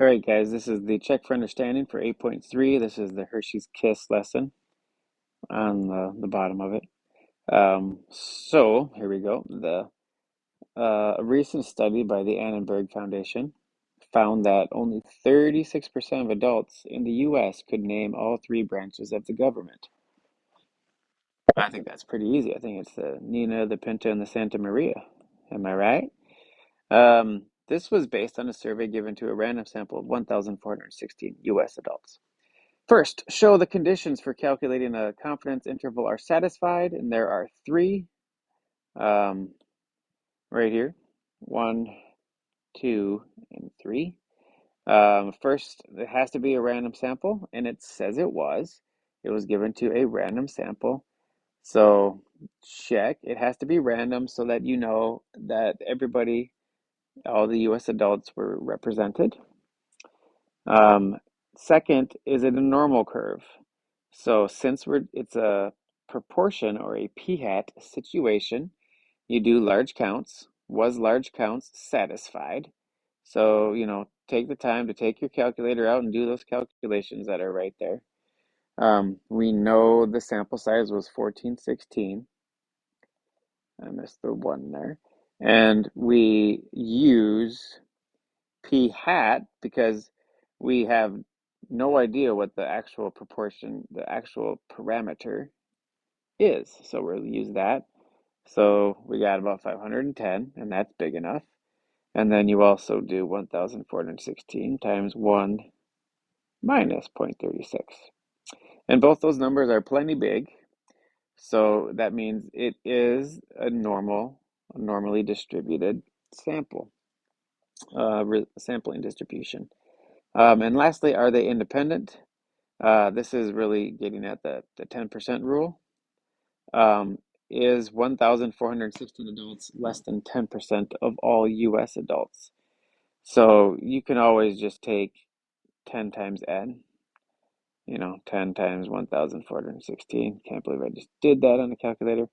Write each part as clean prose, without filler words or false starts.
All right, guys, this is the Check for Understanding for 8.3. This is the Hershey's Kiss lesson on the bottom of it. So here we go. A recent study by the Annenberg Foundation found that only 36% of adults in the U.S. could name all three branches of the government. I think that's pretty easy. I think it's the Nina, the Pinta, and the Santa Maria. Am I right? This was based on a survey given to a random sample of 1,416 U.S. adults. First, show the conditions for calculating a confidence interval are satisfied, and there are three um, right here. One, two, and three. First, it has to be a random sample, and it says it was. It was given to a random sample. So check. It has to be random so that you know that everybody, all the US adults were represented. Um, Second, is it a normal curve? So since it's a proportion or a p-hat situation, you do large counts. Was large counts satisfied? So, take the time to take your calculator out and do those calculations that are right there. We know the sample size was 1416. I missed the one there. And we use p hat because we have no idea what the actual proportion, the actual parameter is. So we'll use that. So we got about 510, and that's big enough. And then you also do 1,416 times 1 minus 0.36. And both those numbers are plenty big. So that means it is a normally distributed sample, sampling distribution. And lastly, are they independent? This is really getting at the 10% rule. Um, is 1,416 adults less than 10% of all US adults? So you can always just take 10 times n, 10 times 1,416. Can't believe I just did that on the calculator,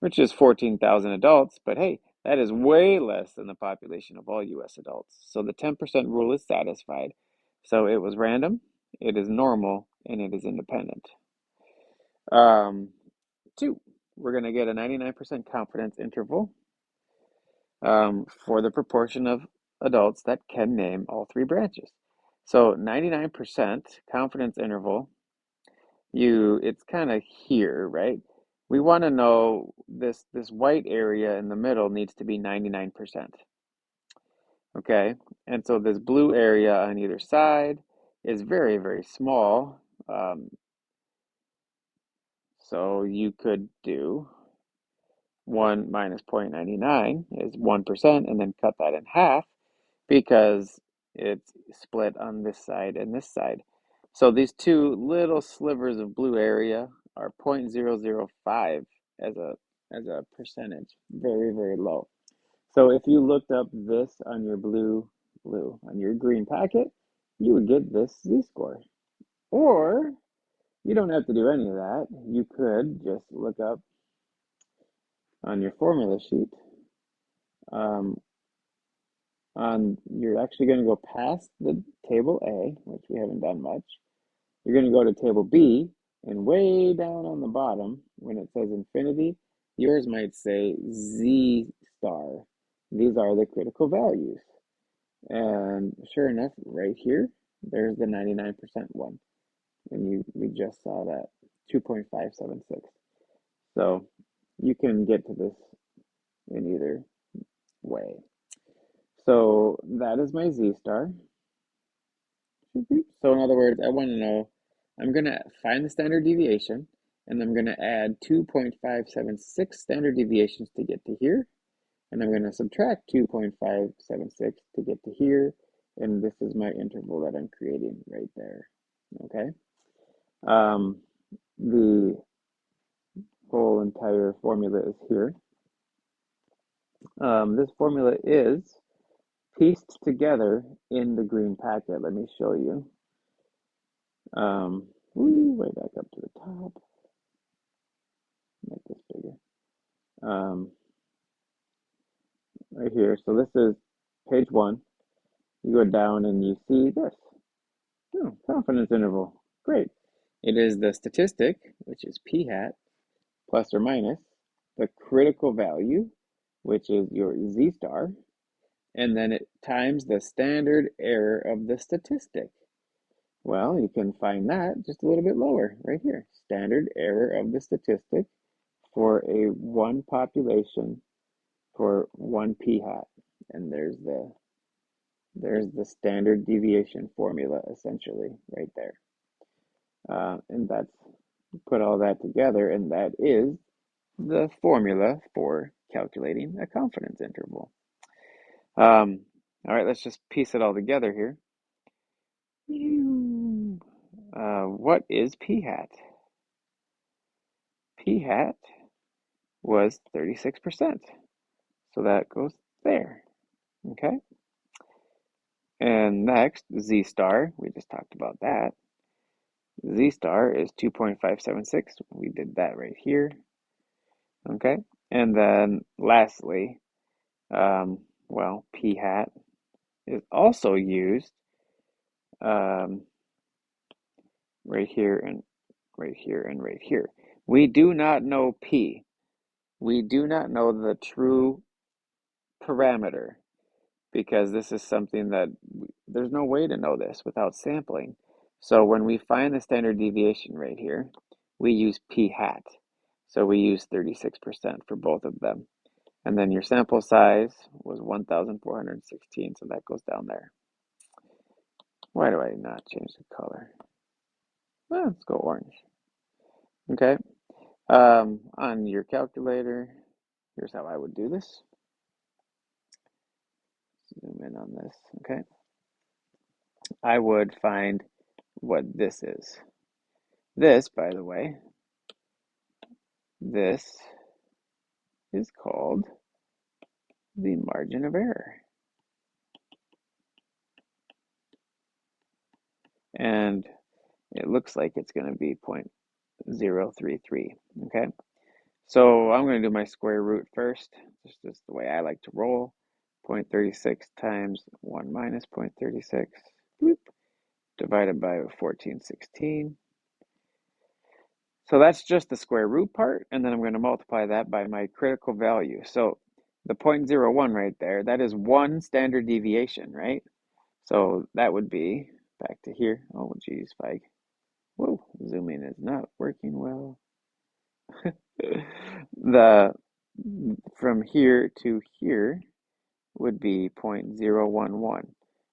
which is 14,000 adults. But hey, that is way less than the population of all US adults. So the 10% rule is satisfied. So it was random, it is normal, and it is independent. Um, Two, we're going to get a 99% confidence interval for the proportion of adults that can name all three branches. So 99% confidence interval, it's kind of here, right? We want to know this white area in the middle needs to be 99%. Okay? And so this blue area on either side is very, very small. So you could do 1 minus 0.99 is 1%, and then cut that in half because it's split on this side and this side. So these two little slivers of blue area are 0.005 as a percentage. Very, very low. So if you looked up this on your on your green packet, you would get this z-score. Or you don't have to do any of that. You could just look up on your formula sheet. Um, you're actually going to go past the table A, which we haven't done much. You're going to go to table B, and way down on the bottom, when it says infinity, yours might say Z star. These are the critical values. And sure enough, right here, there's the 99% one. And we just saw that, 2.576. So you can get to this in either way. So that is my Z star. So in other words, I want to know, I'm going to find the standard deviation, and I'm going to add 2.576 standard deviations to get to here, and I'm going to subtract 2.576 to get to here, and this is my interval that I'm creating right there. Okay? Um, the whole entire formula is here. This formula is pieced together in the green packet. Let me show you. Way back up to the top. Make this bigger. Right here. So this is page 1. You go down and you see this. Oh, confidence interval. Great. It is the statistic, which is p hat, plus or minus the critical value, which is your z star, and then it times the standard error of the statistic. Well, you can find that just a little bit lower right here. Standard error of the statistic for a one population for one p hat. And there's the standard deviation formula essentially right there. And that's put all that together, and that is the formula for calculating a confidence interval. All right, let's just piece it all together here. What is p hat? P hat was 36%. So that goes there. Okay. And next, z star, we just talked about that. Z star is 2.576. We did that right here. Okay. And then lastly, well, p hat is also used right here and right here and right here. We do not know p. We do not know the true parameter because this is something that there's no way to know this without sampling. So when we find the standard deviation right here, we use p hat. So we use 36% for both of them. And then your sample size was 1,416, so that goes down there. Why do I not change the color? Well, let's go orange. Okay. On your calculator, here's how I would do this. Zoom in on this, okay? I would find what this is. This, by the way, this is called the margin of error. And it looks like it's going to be 0.033, okay? So I'm going to do my square root first. This is the way I like to roll. 0.36 times 1 minus 0.36, bloop, divided by 1416. So that's just the square root part, and then I'm going to multiply that by my critical value. So the 0.01 right there, that is one standard deviation, right? So that would be, back to here, oh geez, Spike. Whoa, zooming is not working well. From here to here would be 0.011,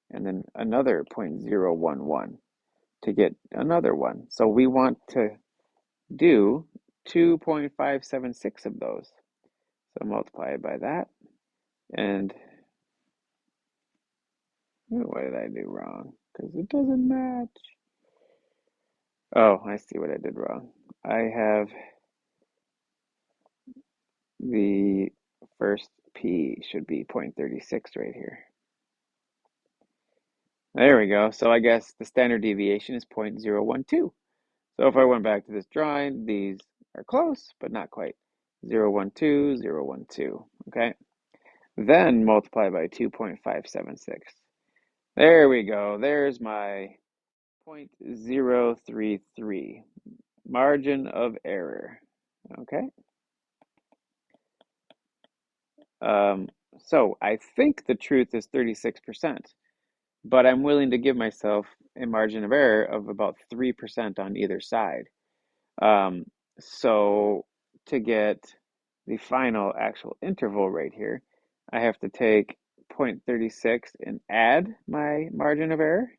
and then another 0.011 to get another one. So we want to do 2.576 of those. So multiply it by that. And what did I do wrong? Because it doesn't match. Oh, I see what I did wrong. I have the first P should be 0.36 right here. There we go. So I guess the standard deviation is 0.012. So if I went back to this drawing, these are close, but not quite. 0.12, 0.12, okay? Then multiply by 2.576. There we go. There's my 0.033 margin of error, okay? So I think the truth is 36%, but I'm willing to give myself a margin of error of about 3% on either side. So to get the final actual interval right here, I have to take 0.36 and add my margin of error,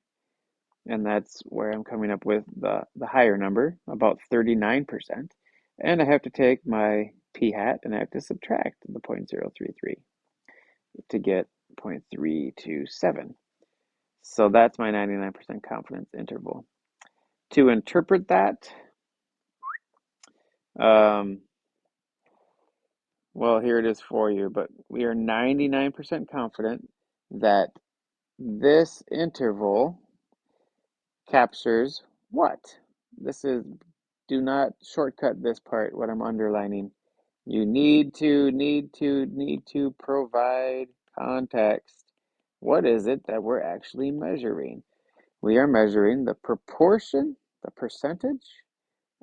and that's where I'm coming up with the higher number, about 39%. And I have to take my p hat and I have to subtract the 0.033 to get 0.327. So that's my 99% confidence interval. To interpret that, well, here it is for you, but we are 99% confident that this interval captures what? This is, do not shortcut this part, what I'm underlining. You need to provide context what is it that we're actually measuring? We are measuring the proportion, the percentage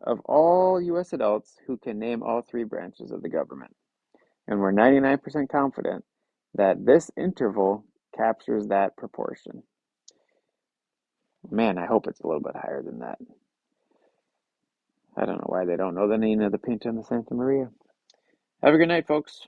of all U.S. adults who can name all three branches of the government. And we're 99% confident that this interval captures that proportion. Man, I hope it's a little bit higher than that. I don't know why they don't know the name of the Pinta and the Santa Maria. Have a good night, folks.